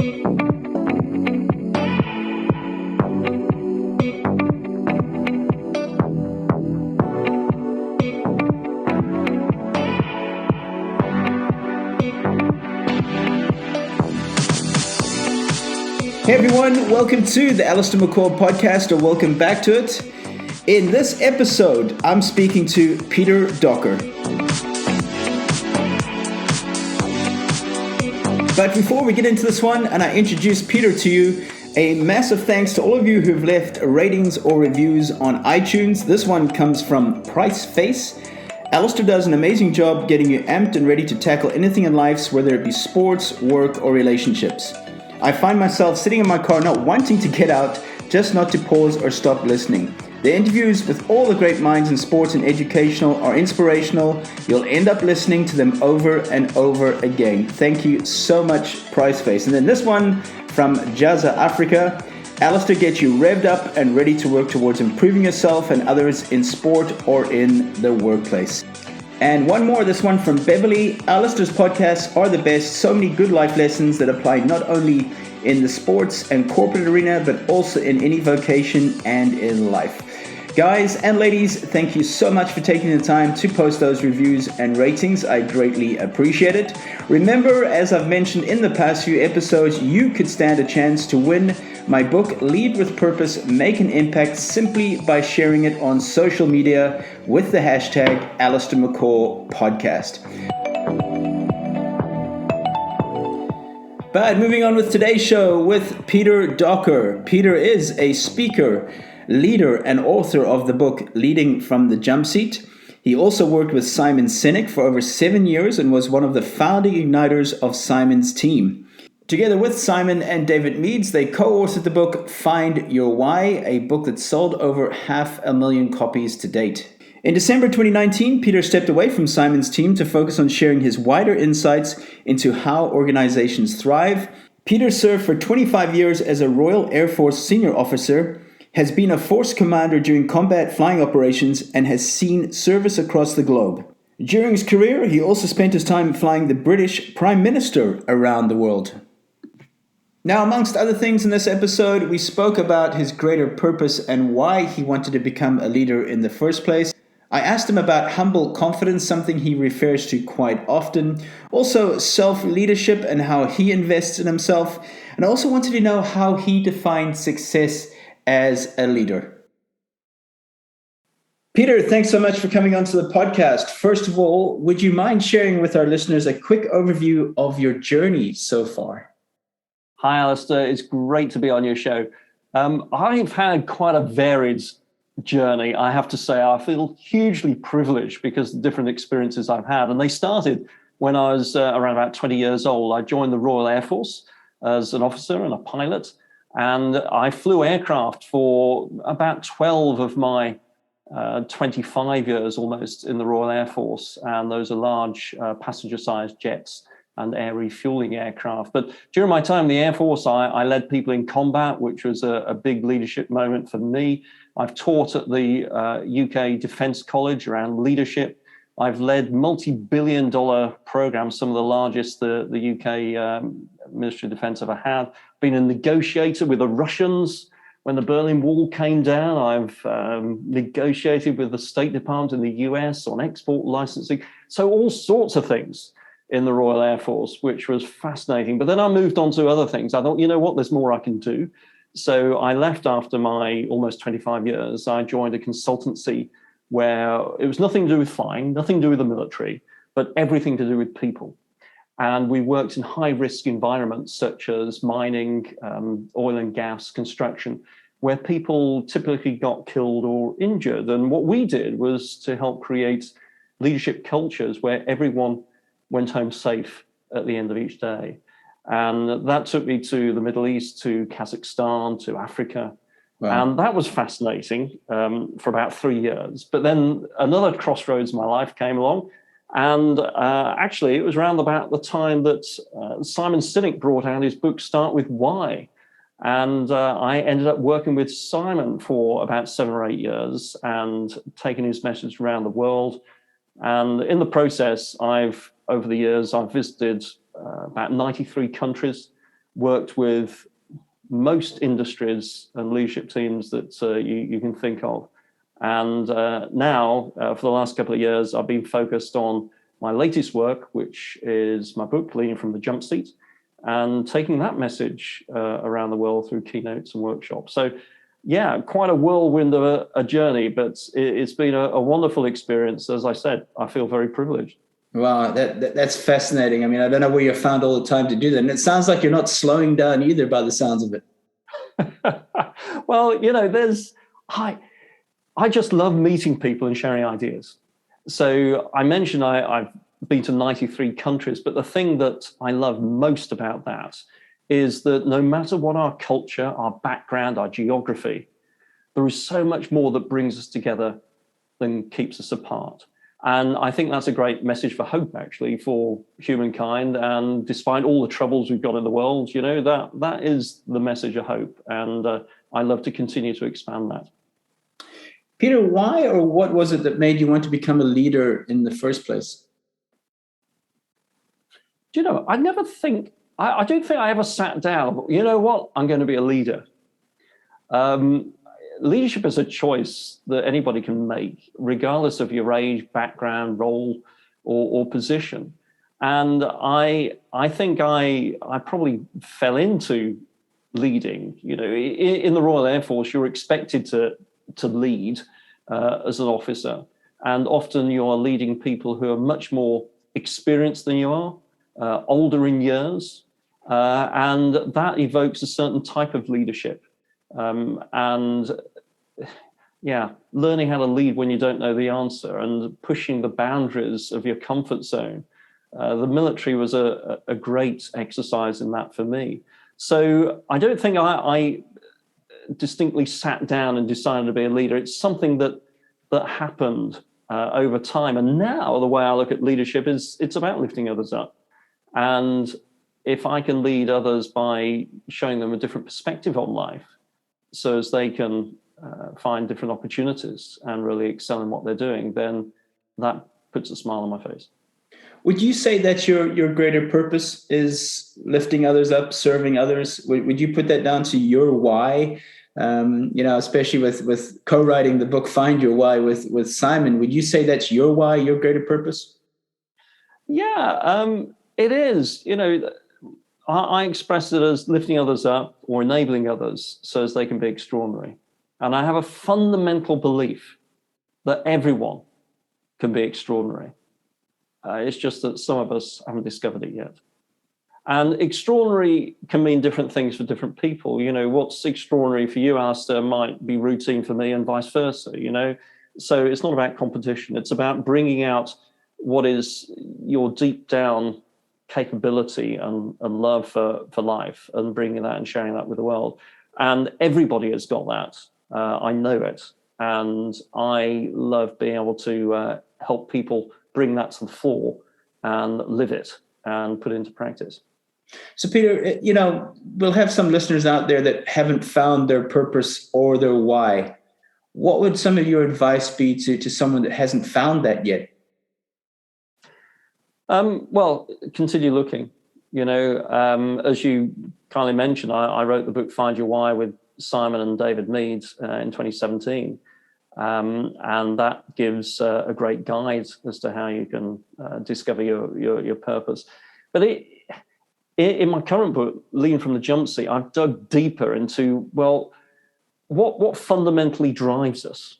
Hey everyone, welcome to the Alistair McCall podcast, or welcome back to it. In this episode, I'm speaking to Peter Docker. But before we get into this one, and I introduce Peter to you, a massive thanks to all of you who've left ratings or reviews on iTunes. This one comes from Price Face. Alistair does an amazing job getting you amped and ready to tackle anything in life, whether it be sports, work, or relationships. I find myself sitting in my car not wanting to get out, just not to pause or stop listening. The interviews with all the great minds in sports and educational are inspirational. You'll end up listening to them over and over again. Thank you so much, Priceface. And then this one from Jaza Africa. Alistair gets you revved up and ready to work towards improving yourself and others in sport or in the workplace. And one more, this one from Beverly. Alistair's podcasts are the best. So many good life lessons that apply not only in the sports and corporate arena, but also in any vocation and in life. Guys and ladies, thank you so much for taking the time to post those reviews and ratings. I greatly appreciate it. Remember, as I've mentioned in the past few episodes, you could stand a chance to win my book, Lead with Purpose, Make an Impact, simply by sharing it on social media with the hashtag Alistair McCall Podcast. But moving on with today's show with Peter Docker. Peter is a speaker, leader, and author of the book Leading from the Jumpseat. He also worked with Simon Sinek for over 7 years and was one of the founding igniters of Simon's team. Together with Simon and David Meads, they co-authored the book Find Your Why, a book that sold over 500,000 copies to date. In December 2019, Peter stepped away from Simon's team to focus on sharing his wider insights into how organizations thrive. Peter served for 25 years as a Royal Air Force senior officer, has been a force commander during combat flying operations, and has seen service across the globe. During his career, he also spent his time flying the British Prime Minister around the world. Now, amongst other things in this episode, we spoke about his greater purpose and why he wanted to become a leader in the first place. I asked him about humble confidence, something he refers to quite often. Also, self-leadership and how he invests in himself. And I also wanted to know how he defined success as a leader. Peter, thanks so much for coming onto the podcast. First of all, would you mind sharing with our listeners a quick overview of your journey so far? Hi, Alistair. It's great to be on your show. I've had quite a varied journey, I have to say. I feel hugely privileged because of the different experiences I've had. And they started when I was around about 20 years old. I joined the Royal Air Force as an officer and a pilot. And I flew aircraft for about 12 of my 25 years almost in the Royal Air Force. And those are large passenger-sized jets and air refueling aircraft. But during my time in the Air Force, I led people in combat, which was a big leadership moment for me. I've taught at the UK Defence College around leadership. I've led multi-billion-dollar programs, some of the largest the UK Ministry of Defence ever had. Been a negotiator with the Russians when the Berlin Wall came down. I've negotiated with the State Department in the US on export licensing. So all sorts of things in the Royal Air Force, which was fascinating. But then I moved on to other things. I thought, you know what, there's more I can do. So I left after my almost 25 years. I joined a consultancy where it was nothing to do with flying, nothing to do with the military, but everything to do with people. And we worked in high-risk environments such as mining, oil and gas, construction, where people typically got killed or injured. And what we did was to help create leadership cultures where everyone went home safe at the end of each day. And that took me to the Middle East, to Kazakhstan, to Africa. Wow. And that was fascinating for about 3 years. But then another crossroads in my life came along. And actually, it was around about the time that Simon Sinek brought out his book, Start With Why. And I ended up working with Simon for about 7 or 8 years and taking his message around the world. And in the process, over the years, I've visited about 93 countries. worked with most industries and leadership teams that you can think of. And now, for the last couple of years, I've been focused on my latest work, which is my book, Leading from the Jumpseat, and taking that message around the world through keynotes and workshops. So, yeah, quite a whirlwind of a journey, but it's been a wonderful experience. As I said, I feel very privileged. Wow, that's fascinating. I mean, I don't know where you found all the time to do that. And it sounds like you're not slowing down either by the sounds of it. Well, I just love meeting people and sharing ideas. So I mentioned I've been to 93 countries, but the thing that I love most about that is that no matter what our culture, our background, our geography, there is so much more that brings us together than keeps us apart. And I think that's a great message for hope, actually, for humankind. And despite all the troubles we've got in the world, that is the message of hope. And I love to continue to expand that. Peter, why or what was it that made you want to become a leader in the first place? I never think, I don't think I ever sat down, you know what, I'm going to be a leader. Leadership is a choice that anybody can make, regardless of your age, background, role, or position. And I think I probably fell into leading. In the Royal Air Force, you're expected to lead as an officer, and often you are leading people who are much more experienced than you are, older in years, and that evokes a certain type of leadership. And yeah, learning how to lead when you don't know the answer and pushing the boundaries of your comfort zone. The military was a great exercise in that for me. So I don't think I distinctly sat down and decided to be a leader. It's something that happened over time. And now the way I look at leadership is it's about lifting others up. And if I can lead others by showing them a different perspective on life, so as they can find different opportunities and really excel in what they're doing, then that puts a smile on my face. Would you say that your greater purpose is lifting others up, serving others? Would you put that down to your why? Especially with co-writing the book Find Your Why with Simon, would you say that's your why, your greater purpose? Yeah, it is. I express it as lifting others up or enabling others so as they can be extraordinary. And I have a fundamental belief that everyone can be extraordinary. It's just that some of us haven't discovered it yet. And extraordinary can mean different things for different people. What's extraordinary for you, Alistair, might be routine for me and vice versa, So it's not about competition. It's about bringing out what is your deep down capability and love for life and bringing that and sharing that with the world. And everybody has got that. I know it. And I love being able to help people bring that to the fore and live it and put it into practice. So, Peter, we'll have some listeners out there that haven't found their purpose or their why. What would some of your advice be to someone that hasn't found that yet? Well, continue looking. As you kindly mentioned, I wrote the book Find Your Why with Simon and David Mead in 2017. And that gives a great guide as to how you can discover your purpose. But in my current book, Leading from the Jumpseat, I've dug deeper into, well, what fundamentally drives us?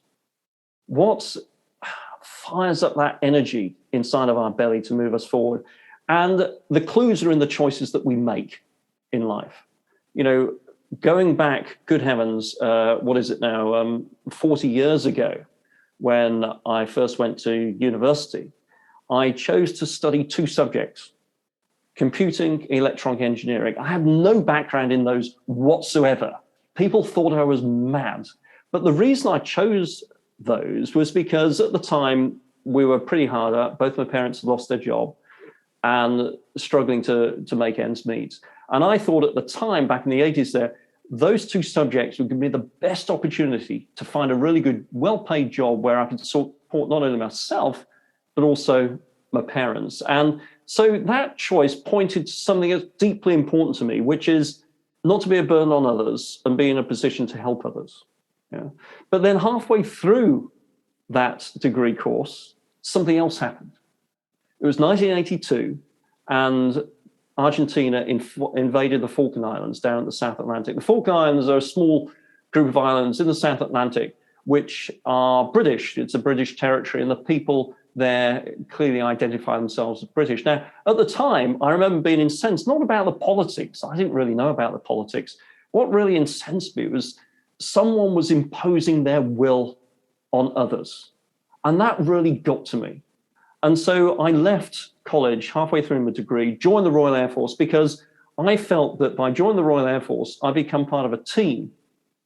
What fires up that energy inside of our belly to move us forward? And the clues are in the choices that we make in life. Going back, good heavens, what is it now, 40 years ago, when I first went to university, I chose to study two subjects, computing, electronic engineering. I had no background in those whatsoever. People thought I was mad. But the reason I chose those was because at the time we were pretty hard up. Both my parents had lost their job and struggling to make ends meet. And I thought at the time, back in the 80s those two subjects would give me the best opportunity to find a really good, well-paid job where I could support not only myself, but also my parents. And so that choice pointed to something that's deeply important to me, which is not to be a burden on others and be in a position to help others. Yeah. But then halfway through that degree course, something else happened. It was 1982, and Argentina invaded the Falkland Islands down at the South Atlantic. The Falkland Islands are a small group of islands in the South Atlantic which are British. It's a British territory, and the people there clearly identify themselves as British. Now, at the time, I remember being incensed, not about the politics. I didn't really know about the politics. What really incensed me was someone was imposing their will on others. And that really got to me. And so I left college halfway through my degree, joined the Royal Air Force, because I felt that by joining the Royal Air Force, I'd become part of a team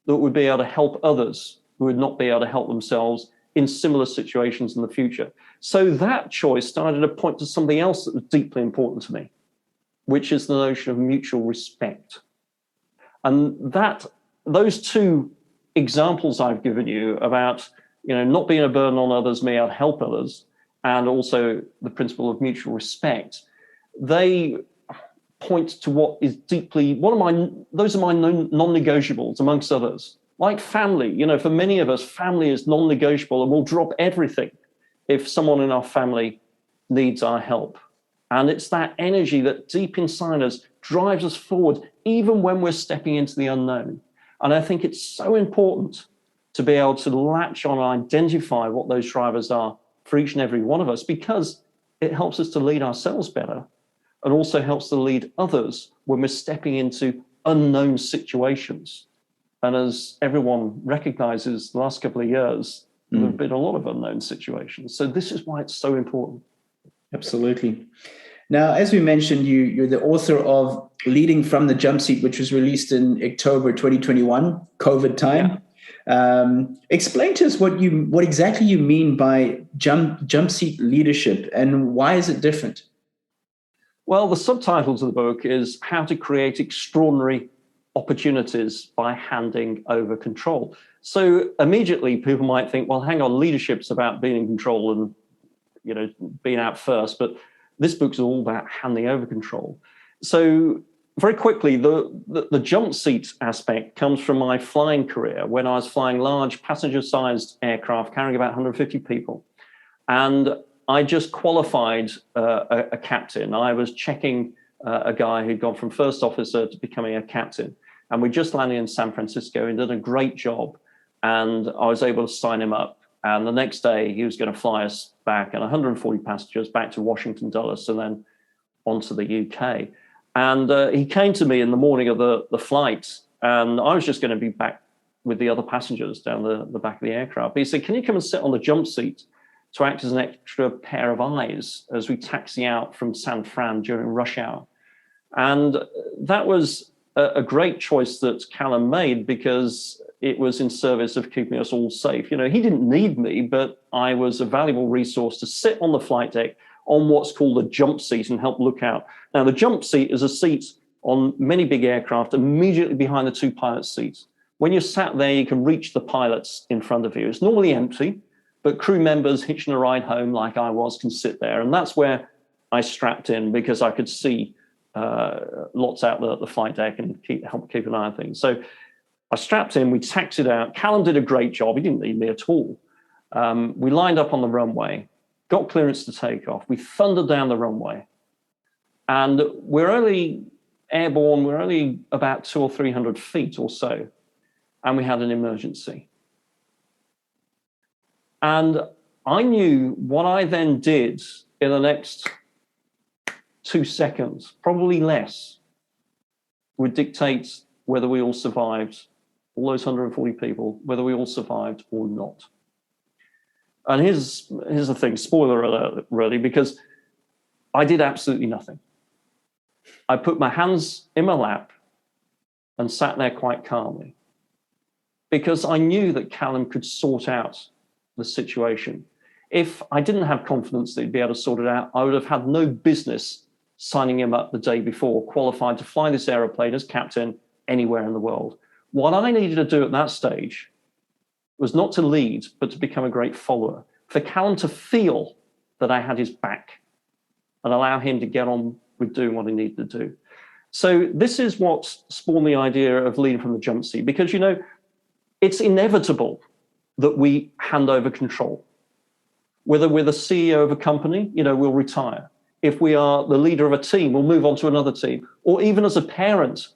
that would be able to help others who would not be able to help themselves in similar situations in the future. So that choice started to point to something else that was deeply important to me, which is the notion of mutual respect. And those two examples I've given you about, not being a burden on others, may I help others, and also the principle of mutual respect, they point to what is deeply, those are my non-negotiables amongst others. Like family, for many of us, family is non-negotiable, and we'll drop everything if someone in our family needs our help. And it's that energy that deep inside us drives us forward, even when we're stepping into the unknown. And I think it's so important to be able to latch on and identify what those drivers are for each and every one of us, because it helps us to lead ourselves better, and also helps to lead others when we're stepping into unknown situations. And as everyone recognizes, the last couple of years, there have been a lot of unknown situations. So this is why it's so important. Absolutely. Now, as we mentioned, you're the author of Leading from the Jumpseat, which was released in October 2021, COVID time. Yeah. Explain to us what exactly you mean by jumpseat leadership, and why is it different? Well, the subtitle to the book is How to Create Extraordinary Opportunities by Handing Over Control. So immediately people might think, well, hang on, leadership's about being in control and being out first, but this book's all about handing over control. So very quickly, the jump seat aspect comes from my flying career, when I was flying large passenger-sized aircraft carrying about 150 people. And I just qualified a captain. I was checking a guy who'd gone from first officer to becoming a captain. And we just landed in San Francisco and did a great job. And I was able to sign him up. And the next day, he was going to fly us back, and 140 passengers back to Washington, Dulles, and then on to the UK. And he came to me in the morning of the flight, and I was just going to be back with the other passengers down the back of the aircraft. But he said, can you come and sit on the jump seat to act as an extra pair of eyes as we taxi out from San Fran during rush hour? And that was a great choice that Callum made, because it was in service of keeping us all safe. He didn't need me, but I was a valuable resource to sit on the flight deck on what's called a jump seat and help look out. Now, the jump seat is a seat on many big aircraft immediately behind the two pilots' seats. When you're sat there, you can reach the pilots in front of you. It's normally empty, but crew members hitching a ride home like I was can sit there. And that's where I strapped in, because I could see lots out the flight deck and help keep an eye on things. So I strapped in, we taxied out. Callum did a great job. He didn't need me at all. We lined up on the runway, got clearance to take off. We thundered down the runway. And we're only airborne, we're only about 200 or 300 feet or so. And we had an emergency. And I knew what I then did in the next 2 seconds, probably less, would dictate whether we all survived, all those 140 people, whether we all survived or not. And here's the thing, spoiler alert, really, because I did absolutely nothing. I put my hands in my lap and sat there quite calmly, because I knew that Callum could sort out the situation. If I didn't have confidence that he'd be able to sort it out, I would have had no business signing him up the day before, qualified to fly this aeroplane as captain anywhere in the world. What I needed to do at that stage was not to lead, but to become a great follower, for Callum to feel that I had his back, and allow him to get on with doing what he needed to do. So this is what spawned the idea of leading from the jump seat, because, it's inevitable that we hand over control. Whether we're the CEO of a company, we'll retire. If we are the leader of a team, we'll move on to another team. Or even as a parent,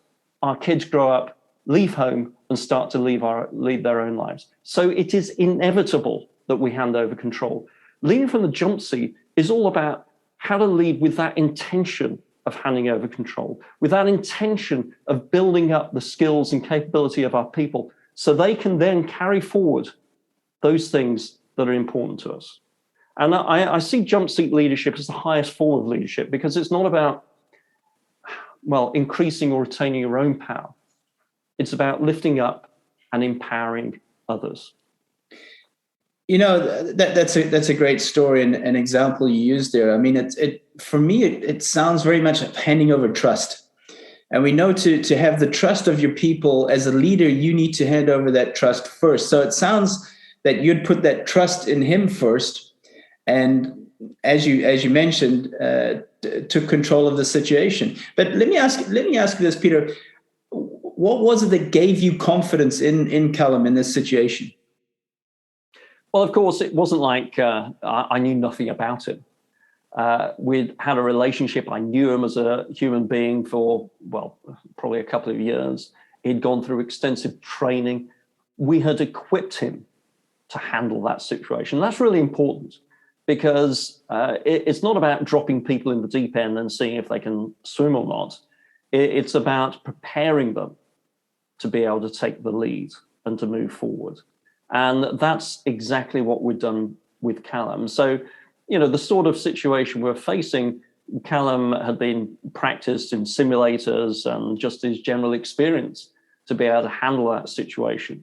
our kids grow up, leave home, and start to lead their own lives. So it is inevitable that we hand over control. Leading from the jump seat is all about how to lead with that intention of handing over control, with that intention of building up the skills and capability of our people so they can then carry forward those things that are important to us. And I see jump seat leadership as the highest form of leadership, because it's not about, increasing or retaining your own power. It's about lifting up and empowering others. That's a great story and an example you used there. I mean, for me, it sounds very much like handing over trust. And we know to have the trust of your people as a leader, you need to hand over that trust first. So it sounds that you'd put that trust in him first, and as you mentioned, took control of the situation. But let me ask you this, Peter. What was it that gave you confidence in Callum in this situation? Well, of course, it wasn't like I knew nothing about him. We'd had a relationship. I knew him as a human being for, probably a couple of years. He'd gone through extensive training. We had equipped him to handle that situation. That's really important, because it's not about dropping people in the deep end and seeing if they can swim or not. It's about preparing them to be able to take the lead and to move forward. And that's exactly what we've done with Callum. So, the sort of situation we're facing, Callum had been practiced in simulators and just his general experience to be able to handle that situation.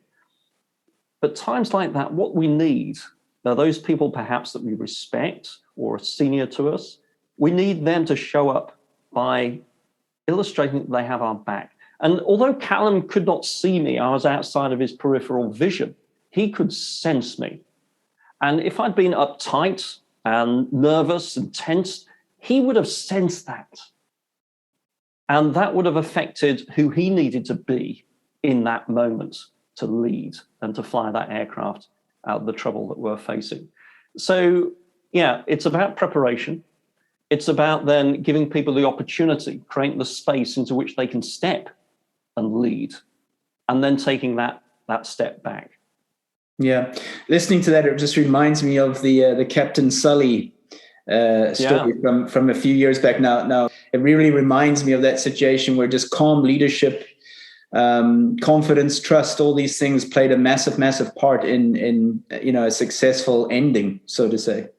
But times like that, what we need are those people perhaps that we respect or are senior to us. We need them to show up by illustrating that they have our back. And although Callum could not see me, I was outside of his peripheral vision, he could sense me. And if I'd been uptight and nervous and tense, he would have sensed that. And that would have affected who he needed to be in that moment to lead and to fly that aircraft out of the trouble that we're facing. So, it's about preparation. It's about then giving people the opportunity, creating the space into which they can step and lead, and then taking that step back. Yeah, listening to that, it just reminds me of the Captain Sully story from a few years back. Now, it really reminds me of that situation where just calm leadership, confidence, trust, all these things played a massive part in a successful ending, so to say.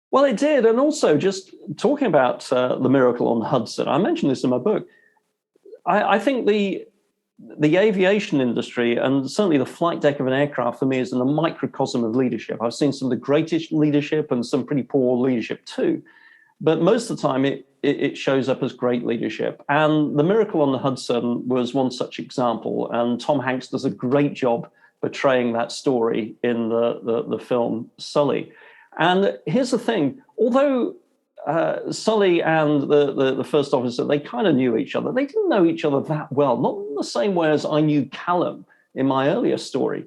Well, it did. And also, just talking about the miracle on Hudson, I mentioned this in my book. I think the aviation industry, and certainly the flight deck of an aircraft, for me, is in a microcosm of leadership. I've seen some of the greatest leadership and some pretty poor leadership too. But most of the time, it shows up as great leadership. And the miracle on the Hudson was one such example. And Tom Hanks does a great job portraying that story in the film Sully. And here's the thing, although Sully and the first officer, they kind of knew each other. They didn't know each other that well, not in the same way as I knew Callum in my earlier story.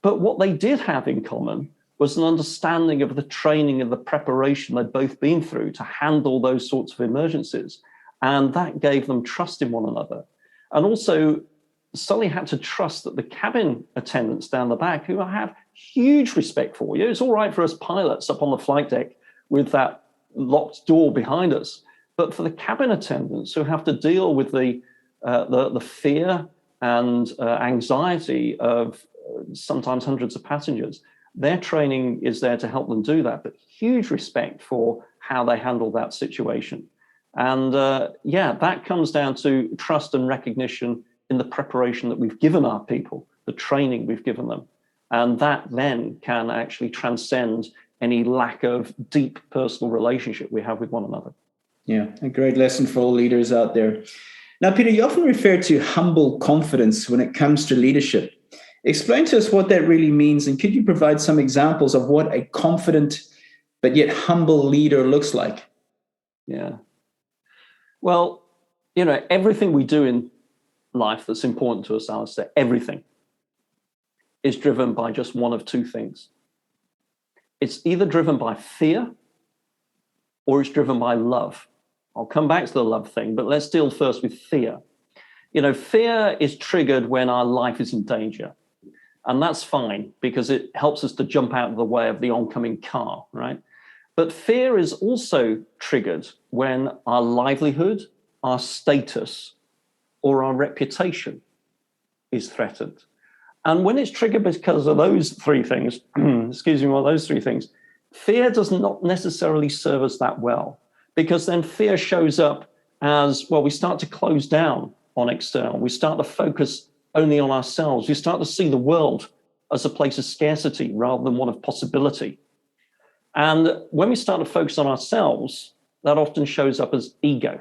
But what they did have in common was an understanding of the training and the preparation they'd both been through to handle those sorts of emergencies. And that gave them trust in one another. And also, Sully had to trust that the cabin attendants down the back, who I have huge respect for, it's all right for us pilots up on the flight deck with that locked door behind us, but for the cabin attendants who have to deal with the fear and anxiety of sometimes hundreds of passengers, their training is there to help them do that. But huge respect for how they handle that situation. And that comes down to trust and recognition in the preparation that we've given our people, the training we've given them. And that then can actually transcend any lack of deep personal relationship we have with one another. Yeah, a great lesson for all leaders out there. Now, Peter, you often refer to humble confidence when it comes to leadership. Explain to us what that really means, and could you provide some examples of what a confident but yet humble leader looks like? Yeah. Well, everything we do in life that's important to us, Alistair, everything is driven by just one of two things. It's either driven by fear or it's driven by love. I'll come back to the love thing, but let's deal first with fear. Fear is triggered when our life is in danger. And that's fine because it helps us to jump out of the way of the oncoming car, right? But fear is also triggered when our livelihood, our status, or our reputation is threatened. And when it's triggered because of those three things, fear does not necessarily serve us that well, because then fear shows up as, well, we start to close down on external. We start to focus only on ourselves. We start to see the world as a place of scarcity rather than one of possibility. And when we start to focus on ourselves, that often shows up as ego.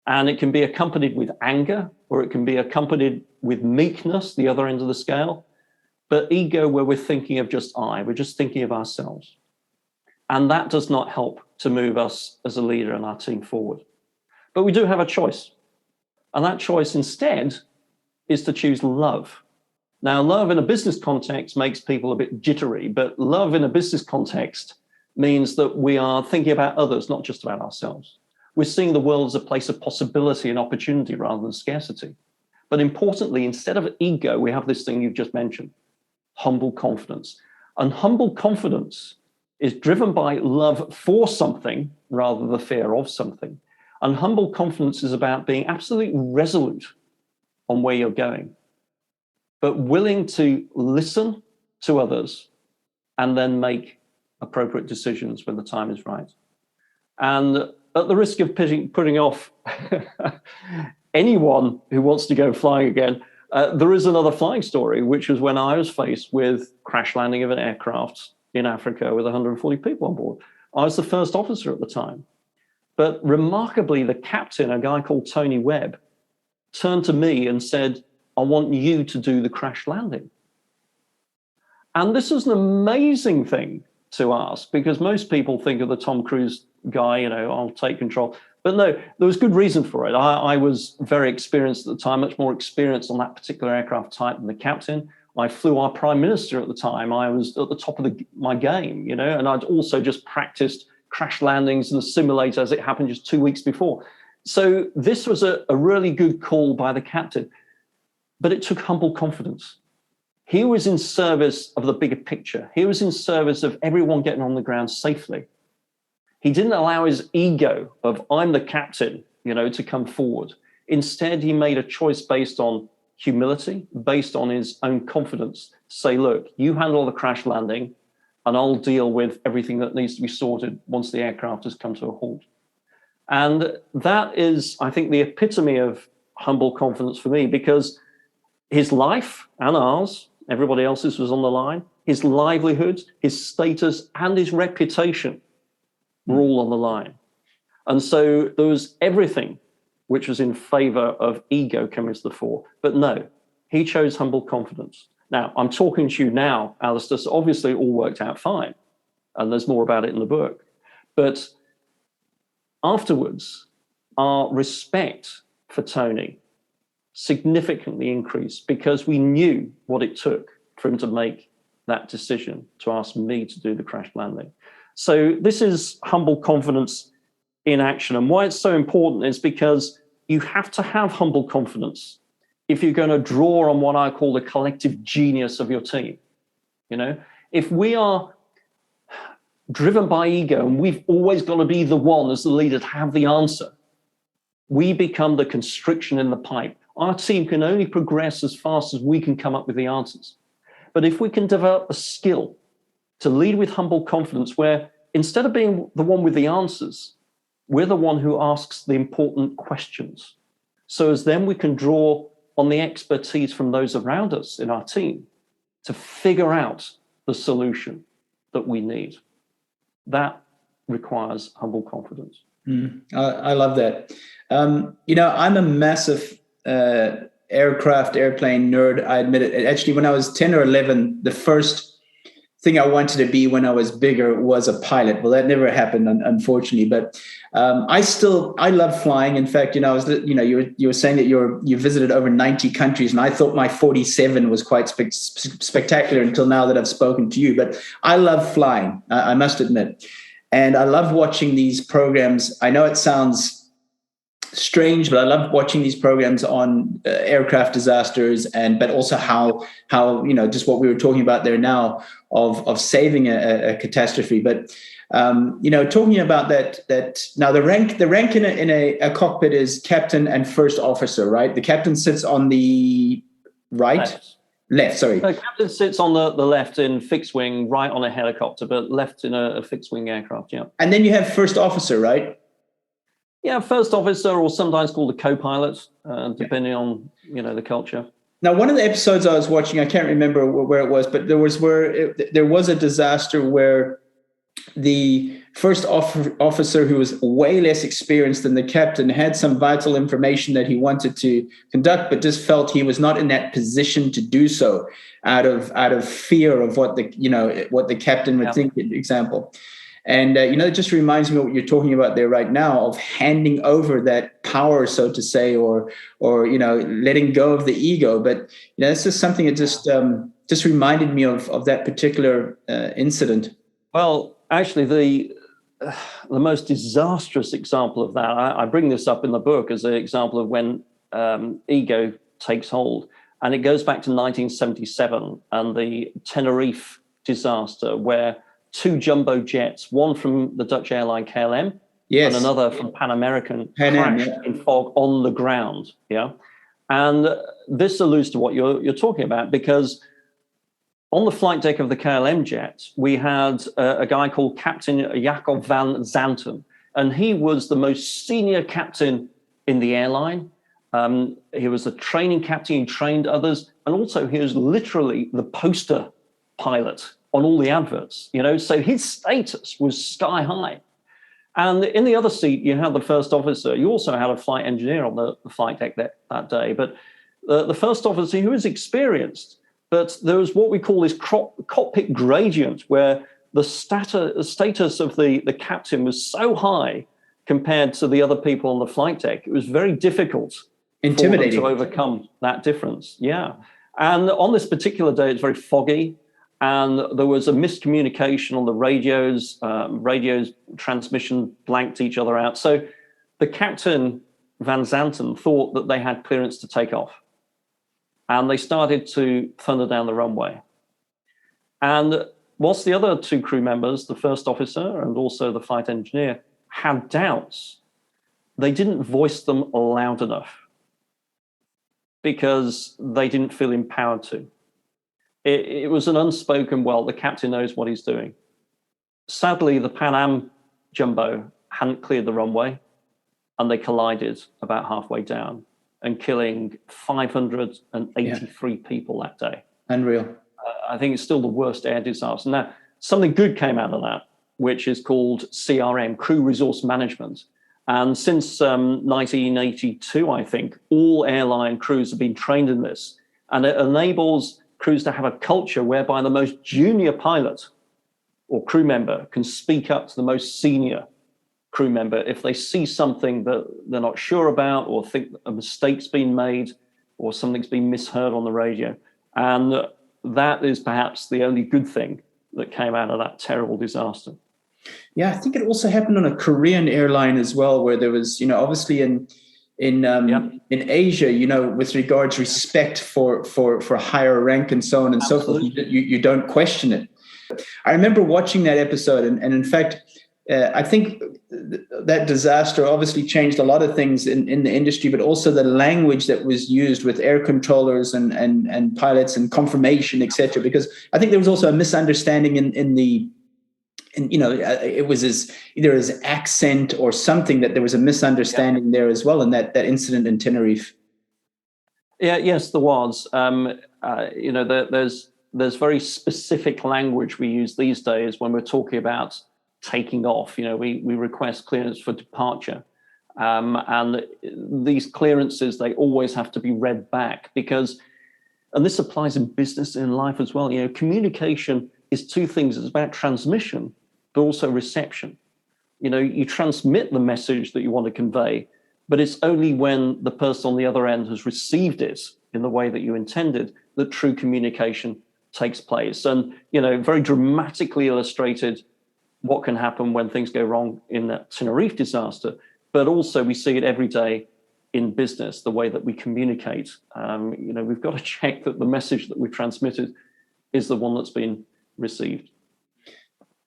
And it can be accompanied with anger, or it can be accompanied with meekness, the other end of the scale. But ego, where we're thinking of just we're just thinking of ourselves. And that does not help to move us as a leader and our team forward. But we do have a choice. And that choice instead is to choose love. Now, love in a business context makes people a bit jittery, but love in a business context means that we are thinking about others, not just about ourselves. We're seeing the world as a place of possibility and opportunity rather than scarcity. But importantly, instead of ego, we have this thing you've just mentioned, humble confidence. And humble confidence is driven by love for something rather than the fear of something. And humble confidence is about being absolutely resolute on where you're going, but willing to listen to others and then make appropriate decisions when the time is right. And at the risk of putting off anyone who wants to go flying again, there is another flying story, which was when I was faced with crash landing of an aircraft in Africa with 140 people on board. I was the first officer at the time. But remarkably, the captain, a guy called Tony Webb, turned to me and said, I want you to do the crash landing. And this was an amazing thing to ask, because most people think of the Tom Cruise guy, I'll take control. But no, there was good reason for it. I was very experienced at the time, much more experienced on that particular aircraft type than the captain. I flew our prime minister at the time. I was at the top of my game, and I'd also just practiced crash landings in the simulator as it happened just 2 weeks before. So this was a really good call by the captain, but it took humble confidence. He was in service of the bigger picture. He was in service of everyone getting on the ground safely. He didn't allow his ego of I'm the captain, to come forward. Instead, he made a choice based on humility, based on his own confidence. Say, look, you handle the crash landing and I'll deal with everything that needs to be sorted once the aircraft has come to a halt. And that is, I think, the epitome of humble confidence for me, because his life and ours, everybody else's, was on the line. His livelihood, his status, and his reputation were all on the line. And so there was everything which was in favor of ego coming to the fore. But no, he chose humble confidence. Now, I'm talking to you now, Alistair, so obviously it all worked out fine. And there's more about it in the book. But afterwards, our respect for Tony significantly increased, because we knew what it took for him to make that decision to ask me to do the crash landing. So this is humble confidence in action. And why it's so important is because you have to have humble confidence if you're going to draw on what I call the collective genius of your team. If we are driven by ego and we've always got to be the one as the leader to have the answer, we become the constriction in the pipe. Our team can only progress as fast as we can come up with the answers. But if we can develop a skill to lead with humble confidence, where instead of being the one with the answers, we're the one who asks the important questions. So as then we can draw on the expertise from those around us in our team to figure out the solution that we need. That requires humble confidence. I love that. I'm a massive airplane nerd. I admit it. Actually, when I was 10 or 11, the first thing I wanted to be when I was bigger was a pilot. Well, that never happened, unfortunately. But I love flying. In fact, you were saying that you visited over 90 countries, and I thought my 47 was quite spectacular until now that I've spoken to you. But I love flying, I must admit, and I love watching these programs. I know it sounds strange, but I love watching these programs on aircraft disasters, but also how just what we were talking about there now of saving a catastrophe. But talking about that now the rank in a cockpit is captain and first officer, right? The captain sits on the right. Left, sorry. The captain sits on the left in fixed wing, right on a helicopter, but left in a fixed wing aircraft. Yeah. And then you have first officer, right? Yeah, first officer, or sometimes called a co-pilot, depending on the culture. Now, one of the episodes I was watching, I can't remember where it was, but there was a disaster where the first officer, who was way less experienced than the captain, had some vital information that he wanted to conduct, but just felt he was not in that position to do so out of fear of what the captain would think. Example. And, it just reminds me of what you're talking about there right now, of handing over that power, so to say, or letting go of the ego. But, it's just something that just reminded me of that particular incident. Well, actually, the most disastrous example of that, I bring this up in the book as an example of when ego takes hold. And it goes back to 1977 and the Tenerife disaster, where two jumbo jets, one from the Dutch airline KLM, and another from Pan American, crashed in fog on the ground. Yeah, and this alludes to what you're talking about, because on the flight deck of the KLM jet, we had a guy called Captain Jacob van Zanten, and he was the most senior captain in the airline. He was a training captain, he trained others, and also he was literally the poster pilot on all the adverts, so his status was sky high. And in the other seat, you had the first officer. You also had a flight engineer on the flight deck that day. But the first officer, who was experienced, but there was what we call this cockpit gradient, where the status of the captain was so high compared to the other people on the flight deck. It was very difficult, intimidating, for them to overcome that difference. Yeah. And on this particular day, it's very foggy. And there was a miscommunication on the radios. Radios transmission blanked each other out. So the captain, Van Zanten, thought that they had clearance to take off. And they started to thunder down the runway. And whilst the other two crew members, the first officer and also the flight engineer, had doubts, they didn't voice them loud enough because they didn't feel empowered to. It was an unspoken, well, the captain knows what he's doing. Sadly, the Pan Am jumbo hadn't cleared the runway, and they collided about halfway down, and killing 583 people that day. Unreal. I think it's still the worst air disaster. Now, something good came out of that, which is called CRM, Crew Resource Management. And since 1982, I think, all airline crews have been trained in this. And it enables crews to have a culture whereby the most junior pilot or crew member can speak up to the most senior crew member if they see something that they're not sure about, or think a mistake's been made, or something's been misheard on the radio. And that is perhaps the only good thing that came out of that terrible disaster. Yeah, I think it also happened on a Korean airline as well, where there was, obviously in Asia, with regards respect for higher rank and so on and Absolutely. So forth, you don't question it. I remember watching that episode, and in fact, I think that disaster obviously changed a lot of things in the industry, but also the language that was used with air controllers and pilots and confirmation, etc. Because I think there was also a misunderstanding it was either his accent or something, that there was a misunderstanding there as well in that incident in Tenerife. Yeah, yes, there was. There's very specific language we use these days when we're talking about taking off. We request clearance for departure. And these clearances, they always have to be read back because, and this applies in business and in life as well, communication is two things. It's about transmission, but also reception. You transmit the message that you want to convey, but it's only when the person on the other end has received it in the way that you intended that true communication takes place. And, very dramatically illustrated what can happen when things go wrong in that Tenerife disaster. But also we see it every day in business, the way that we communicate. We've got to check that the message that we've transmitted is the one that's been received.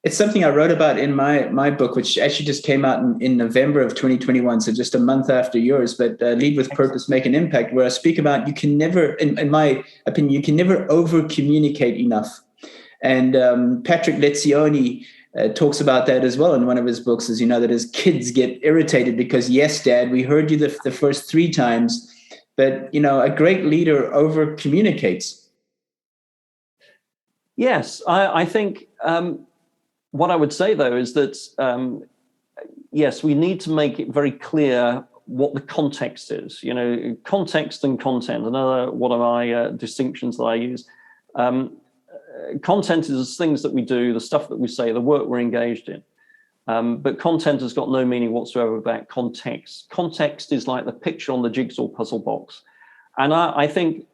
It's something I wrote about in my book, which actually just came out in November of 2021, so just a month after yours, but Lead with Purpose, Make an Impact, where I speak about you can never, in my opinion, you can never over-communicate enough. And Patrick Lencioni talks about that as well in one of his books, is, that his kids get irritated because, yes, Dad, we heard you the first 3 times, but, a great leader over-communicates. Yes, I think... what I would say, though, is that, yes, we need to make it very clear what the context is. Context and content, another one of my distinctions that I use. Content is things that we do, the stuff that we say, the work we're engaged in. But content has got no meaning whatsoever about context. Context is like the picture on the jigsaw puzzle box. And I think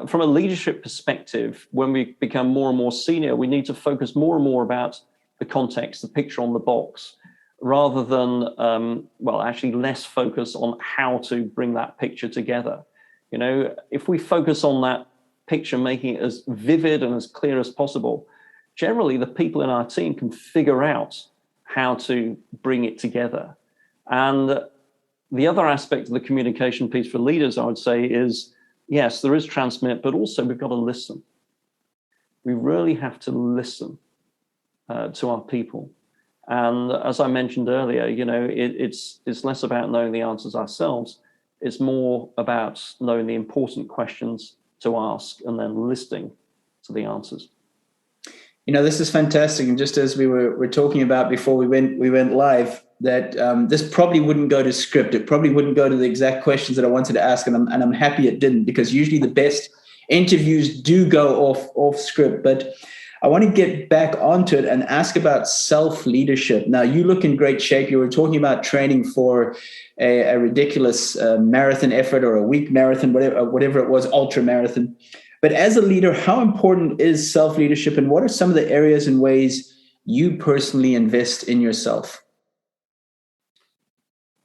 from a leadership perspective, when we become more and more senior, we need to focus more and more about the context, the picture on the box, rather than, actually less focus on how to bring that picture together. If we focus on that picture, making it as vivid and as clear as possible, generally the people in our team can figure out how to bring it together. And the other aspect of the communication piece for leaders, I would say, is, yes, there is transmit, but also we've got to listen. We really have to listen to our people. And as I mentioned earlier, it's less about knowing the answers ourselves. It's more about knowing the important questions to ask and then listening to the answers. This is fantastic. And just as we were talking about before we went live, that this probably wouldn't go to script. It probably wouldn't go to the exact questions that I wanted to ask. And I'm happy it didn't, because usually the best interviews do go off script. But I want to get back onto it and ask about self-leadership. Now, you look in great shape. You were talking about training for a ridiculous marathon effort, or a week marathon, whatever it was, ultra marathon. But as a leader, how important is self-leadership, and what are some of the areas and ways you personally invest in yourself?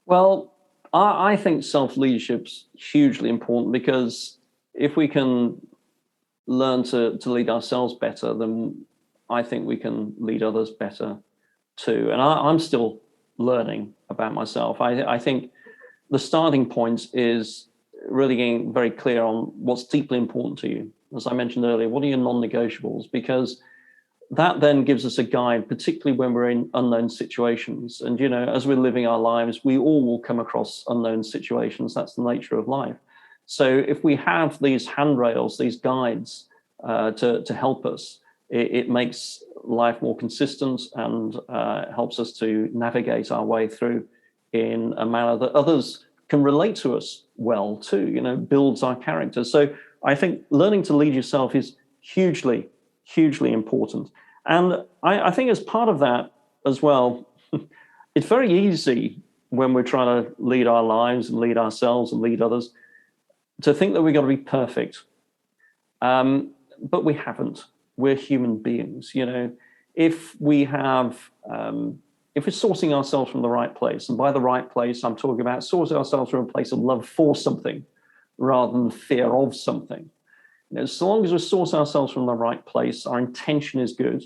Well, I think self-leadership's hugely important, because if we can learn to lead ourselves better, then I think we can lead others better too. And I'm still learning about myself. I think the starting point is really getting very clear on what's deeply important to you. As I mentioned earlier, what are your non-negotiables? Because that then gives us a guide, particularly when we're in unknown situations. And, as we're living our lives, we all will come across unknown situations. That's the nature of life. So if we have these handrails, these guides to help us, it makes life more consistent and helps us to navigate our way through in a manner that others can relate to us well too, builds our character. So I think learning to lead yourself is hugely, hugely important. And I think as part of that as well, it's very easy when we're trying to lead our lives and lead ourselves and lead others to think that we've got to be perfect. But we haven't. We're human beings. If we have, if we're sourcing ourselves from the right place, and by the right place, I'm talking about sourcing ourselves from a place of love for something rather than fear of something. So long as we source ourselves from the right place, our intention is good.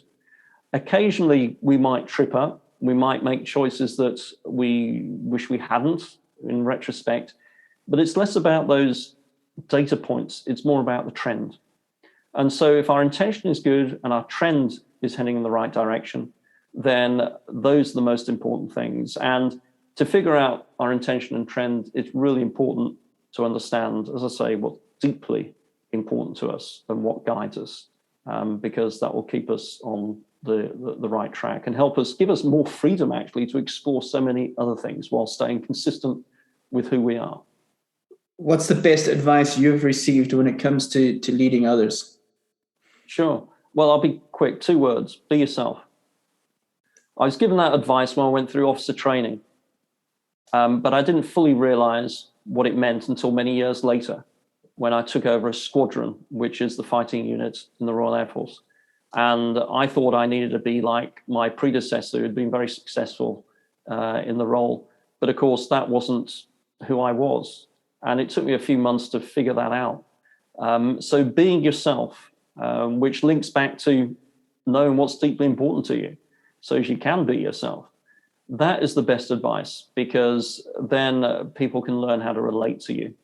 Occasionally, we might trip up. We might make choices that we wish we hadn't in retrospect. But it's less about those data points. It's more about the trend. And so if our intention is good and our trend is heading in the right direction, then those are the most important things. And to figure out our intention and trend, it's really important to understand, as I say, what's deeply important to us and what guides us, because that will keep us on the right track and help us, give us more freedom actually to explore so many other things while staying consistent with who we are. What's the best advice you've received when it comes to leading others? Sure. Well, I'll be quick. 2 words: be yourself. I was given that advice when I went through officer training, but I didn't fully realize what it meant until many years later, when I took over a squadron, which is the fighting unit in the Royal Air Force. And I thought I needed to be like my predecessor, who had been very successful in the role. But of course, that wasn't who I was. And it took me a few months to figure that out. So being yourself, which links back to knowing what's deeply important to you, so as you can be yourself, that is the best advice, because then people can learn how to relate to you,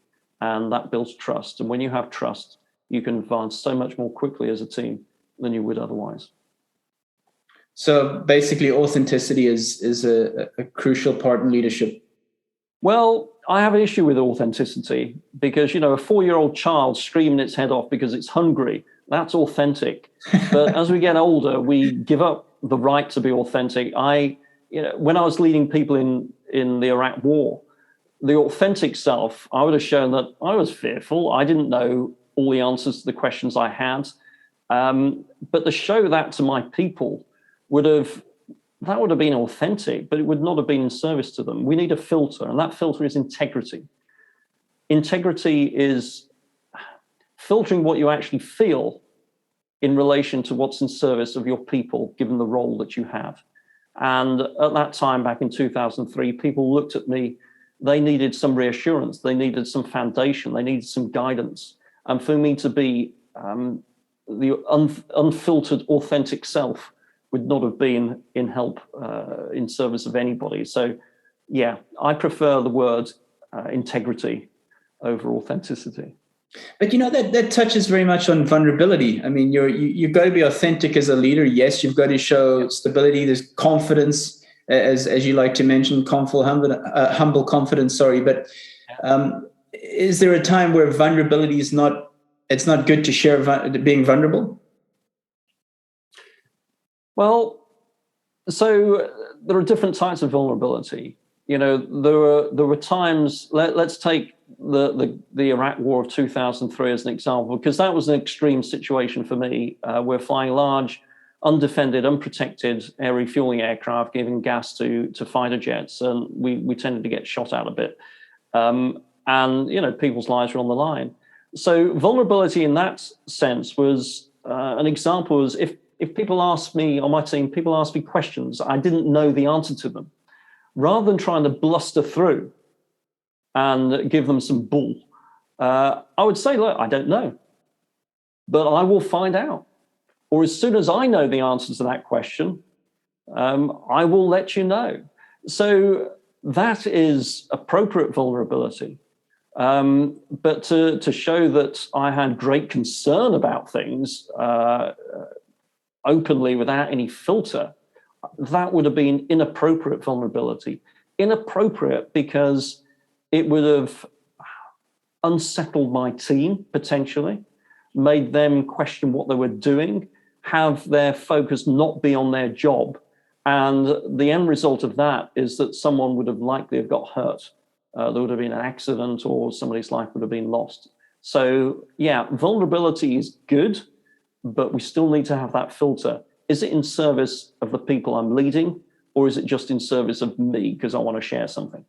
and that builds trust. And when you have trust, you can advance so much more quickly as a team than you would otherwise. So basically, authenticity is a crucial part in leadership. Well, I have an issue with authenticity because, a 4-year-old child screaming its head off because it's hungry, that's authentic. But as we get older, we give up the right to be authentic. When I was leading people in the Iraq War, the authentic self, I would have shown that I was fearful. I didn't know all the answers to the questions I had. But to show that to my people would have been authentic, but it would not have been in service to them. We need a filter, and that filter is integrity. Integrity is filtering what you actually feel in relation to what's in service of your people, given the role that you have. And at that time, back in 2003, people looked at me. They needed some reassurance. They needed some foundation. They needed some guidance. And for me to be the unfiltered, authentic self would not have been in help, in service of anybody. So, yeah, I prefer the word integrity over authenticity. But that touches very much on vulnerability. I mean, you've got to be authentic as a leader. Yes, you've got to show stability. There's confidence, as you like to mention, humble confidence. Sorry, but is there a time where vulnerability is not? It's not good to share being vulnerable. Well, so there are different types of vulnerability. There were times. Let's take the Iraq War of 2003 as an example, because that was an extreme situation for me. We're flying large, undefended, unprotected air refueling aircraft, giving gas to fighter jets, and we tended to get shot at a bit. And people's lives were on the line. So vulnerability in that sense was an example. Was if people asked me on my team, people asked me questions, I didn't know the answer to them. Rather than trying to bluster through and give them some bull, I would say, look, I don't know, but I will find out. Or as soon as I know the answer to that question, I will let you know. So that is appropriate vulnerability. But to show that I had great concern about things openly without any filter, that would have been inappropriate vulnerability. Inappropriate because it would have unsettled my team, potentially, made them question what they were doing, have their focus not be on their job. And the end result of that is that someone would have likely have got hurt. There would have been an accident or somebody's life would have been lost. So, yeah, vulnerability is good, but we still need to have that filter. Is it in service of the people I'm leading, or is it just in service of me because I want to share something?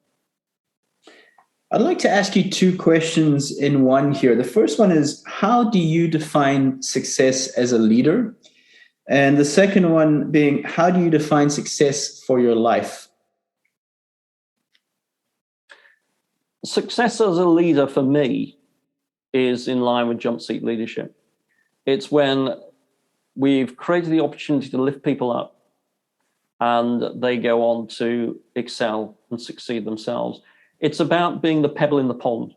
I'd like to ask you 2 questions in one here. The first one is, how do you define success as a leader? And the second one being, how do you define success for your life? Success as a leader for me is in line with Jumpseat leadership. It's when we've created the opportunity to lift people up and they go on to excel and succeed themselves. It's about being the pebble in the pond.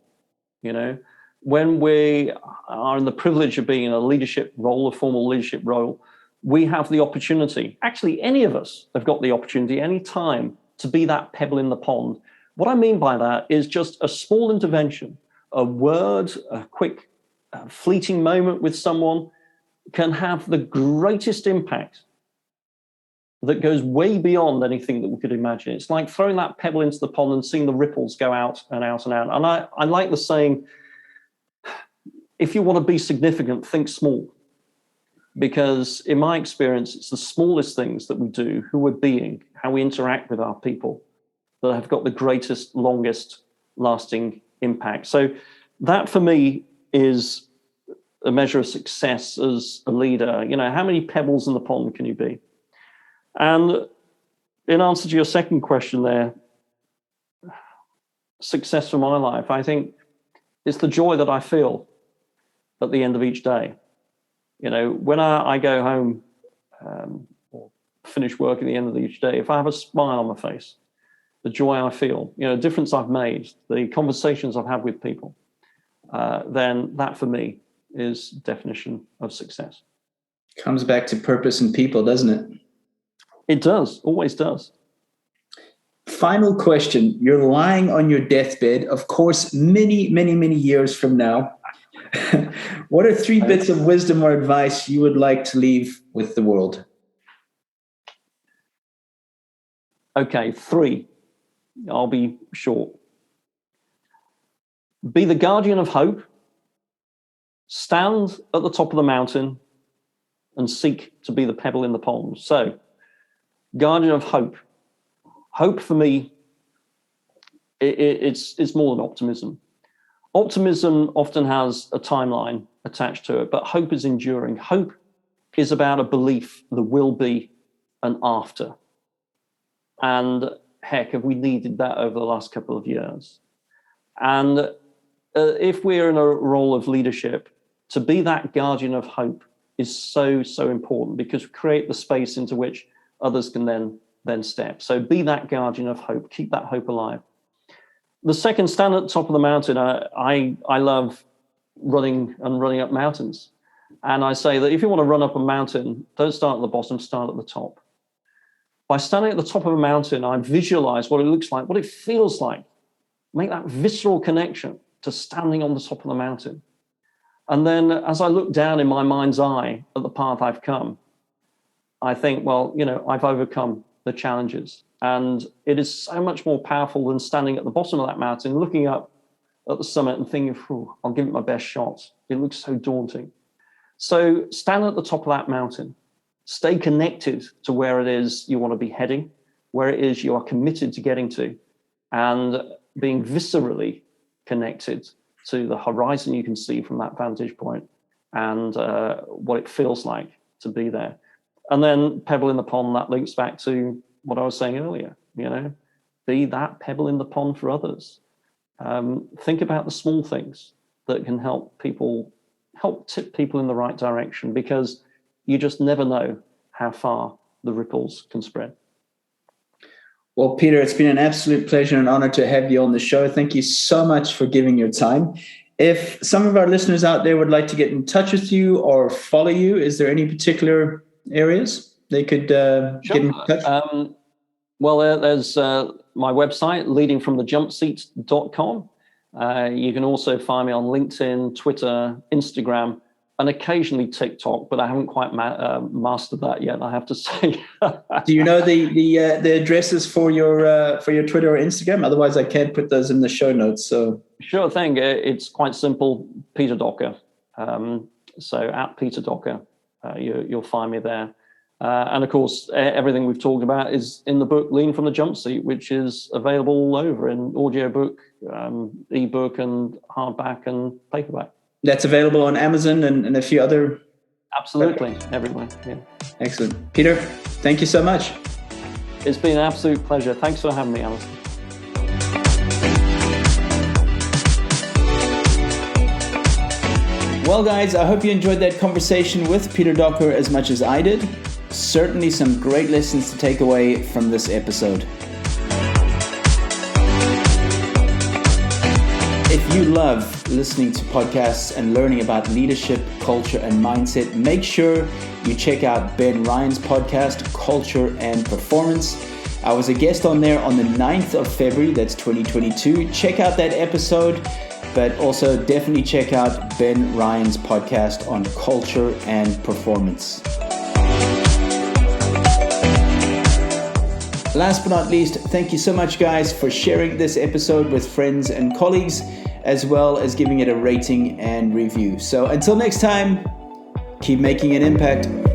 When we are in the privilege of being in a leadership role, a formal leadership role, we have the opportunity, actually any of us have got the opportunity any time to be that pebble in the pond. What I mean by that is just a small intervention, a word, a quick fleeting moment with someone can have the greatest impact that goes way beyond anything that we could imagine. It's like throwing that pebble into the pond and seeing the ripples go out and out and out. And I like the saying, if you want to be significant, think small. because in my experience, it's the smallest things that we do, who we're being, how we interact with our people, that have got the greatest, longest lasting impact. So that for me is a measure of success as a leader. You know, how many pebbles in the pond can you be? And in answer to your second question there, success for my life, I think it's the joy that I feel at the end of each day. You know, when I go home or finish work at the end of each day, if I have a smile on my face, the joy I feel, you know, the difference I've made, the conversations I've had with people, then that for me is definition of success. Comes back to purpose and people, doesn't it? It does, always does. Final question. You're lying on your deathbed, of course, many, many, many years from now. What are 3 bits of wisdom or advice you would like to leave with the world? Okay, 3. I'll be short. Be the guardian of hope. Stand at the top of the mountain and seek to be the pebble in the pond. So, guardian of hope. Hope for me, it's more than optimism. Optimism often has a timeline attached to it, but hope is enduring. Hope is about a belief there will be an after. And heck, have we needed that over the last couple of years? And if we're in a role of leadership, to be that guardian of hope is so, so important, because we create the space into which others can then step. So be that guardian of hope, keep that hope alive. The second, stand at the top of the mountain. I love running up mountains. And I say that if you want to run up a mountain, don't start at the bottom, start at the top. By standing at the top of a mountain, I visualize what it looks like, what it feels like. Make that visceral connection to standing on the top of the mountain. And then as I look down in my mind's eye at the path I've come, I think, well, you know, I've overcome the challenges. And it is so much more powerful than standing at the bottom of that mountain, looking up at the summit and thinking, I'll give it my best shot. It looks so daunting. So stand at the top of that mountain. Stay connected to where it is you want to be heading, where it is you are committed to getting to, and being viscerally connected to the horizon you can see from that vantage point and what it feels like to be there. And then pebble in the pond, that links back to what I was saying earlier, you know, be that pebble in the pond for others. Think about the small things that can help tip people in the right direction, because you just never know how far the ripples can spread. Well, Peter, it's been an absolute pleasure and honor to have you on the show. Thank you so much for giving your time. If some of our listeners out there would like to get in touch with you or follow you, is there any particular areas they could get in touch? Well, there's my website, leadingfromthejumpseat.com. You can also find me on LinkedIn, Twitter, Instagram, and occasionally TikTok, but I haven't quite mastered that yet, I have to say. Do you know the addresses for your Twitter or Instagram? Otherwise, I can't put those in the show notes. So sure thing. It's quite simple. Peter Docker. So at Peter Docker, you'll find me there. And of course, everything we've talked about is in the book Lean from the Jump Seat, which is available all over in audiobook, ebook, and hardback and paperback. That's available on Amazon and a few other... Absolutely, everywhere, yeah. Excellent. Peter, thank you so much. It's been an absolute pleasure. Thanks for having me, Alison. Well, guys, I hope you enjoyed that conversation with Peter Docker as much as I did. Certainly some great lessons to take away from this episode. If you love listening to podcasts and learning about leadership, culture, and mindset, make sure you check out Ben Ryan's podcast, Culture and Performance. I was a guest on there on the 9th of February, that's 2022. Check out that episode, but also definitely check out Ben Ryan's podcast on culture and performance. Last but not least, thank you so much, guys, for sharing this episode with friends and colleagues, as well as giving it a rating and review. So until next time, keep making an impact.